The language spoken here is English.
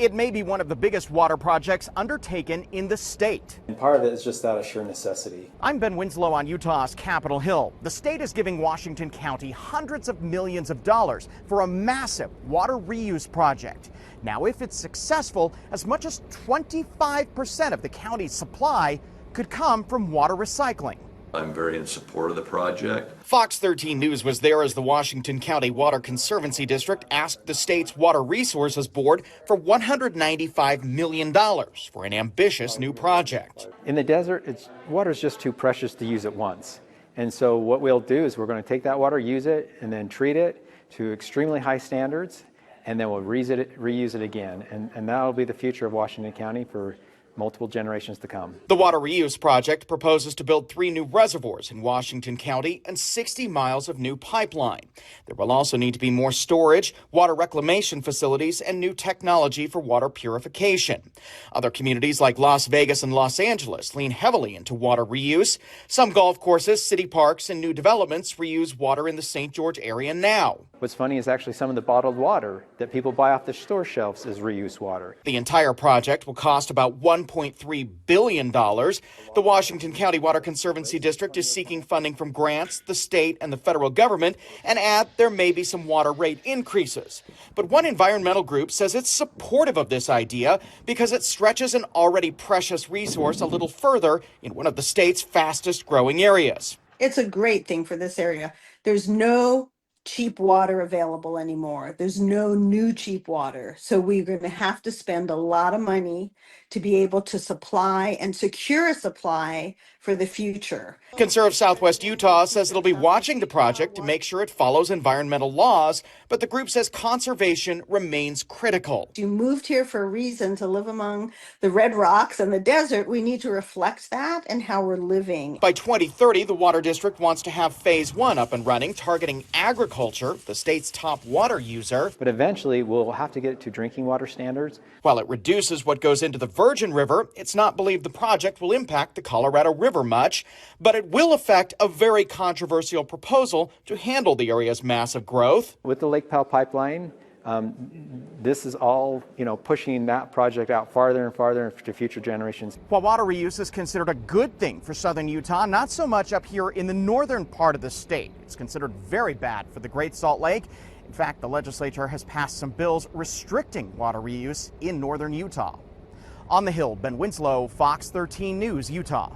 It may be one of the biggest water projects undertaken in the state. And part of it is just out of sheer necessity. I'm Ben Winslow on Utah's Capitol Hill. The state is giving Washington County hundreds of millions of dollars for a massive water reuse project. Now, if it's successful, as much as 25% of the county's supply could come from water recycling. I'm very in support of the project. Fox 13 News was there as the Washington County Water Conservancy District asked the state's Water Resources Board for $195 million for an ambitious new project. In the desert, water is just too precious to use at once. And so what we'll do is we're going to take that water, use it, and then treat it to extremely high standards, and then we'll reuse it again. And that'll be the future of Washington County for multiple generations to come. The water reuse project proposes to build 3 new reservoirs in Washington County and 60 miles of new pipeline. There will also need to be more storage, water reclamation facilities, and new technology for water purification. Other communities like Las Vegas and Los Angeles lean heavily into water reuse. Some golf courses, city parks, and new developments reuse water in the St. George area now. What's funny is actually some of the bottled water that people buy off the store shelves is reused water. The entire project will cost about $1.3 billion. The Washington County Water Conservancy District is seeking funding from grants, the state, and the federal government, and add there may be some water rate increases. But one environmental group says it's supportive of this idea because it stretches an already precious resource a little further in one of the state's fastest growing areas. It's a great thing for this area. There's no cheap water available anymore. There's no new cheap water. So we're going to have to spend a lot of money to be able to supply and secure a supply for the future. Conserv Southwest Utah says it'll be watching the project to make sure it follows environmental laws, but the group says conservation remains critical. You moved here for a reason, to live among the red rocks and the desert. We need to reflect that and how we're living. By 2030, the Water District wants to have Phase 1 up and running, targeting agriculture, the state's top water user. But eventually, we'll have to get it to drinking water standards. While it reduces what goes into the Virgin River, it's not believed the project will impact the Colorado River much, but it will affect a very controversial proposal to handle the area's massive growth. With the Lake Powell pipeline, this is all, pushing that project out farther and farther to future generations. While water reuse is considered a good thing for southern Utah, not so much up here in the northern part of the state. It's considered very bad for the Great Salt Lake. In fact, the legislature has passed some bills restricting water reuse in northern Utah. On the Hill, Ben Winslow, Fox 13 News, Utah.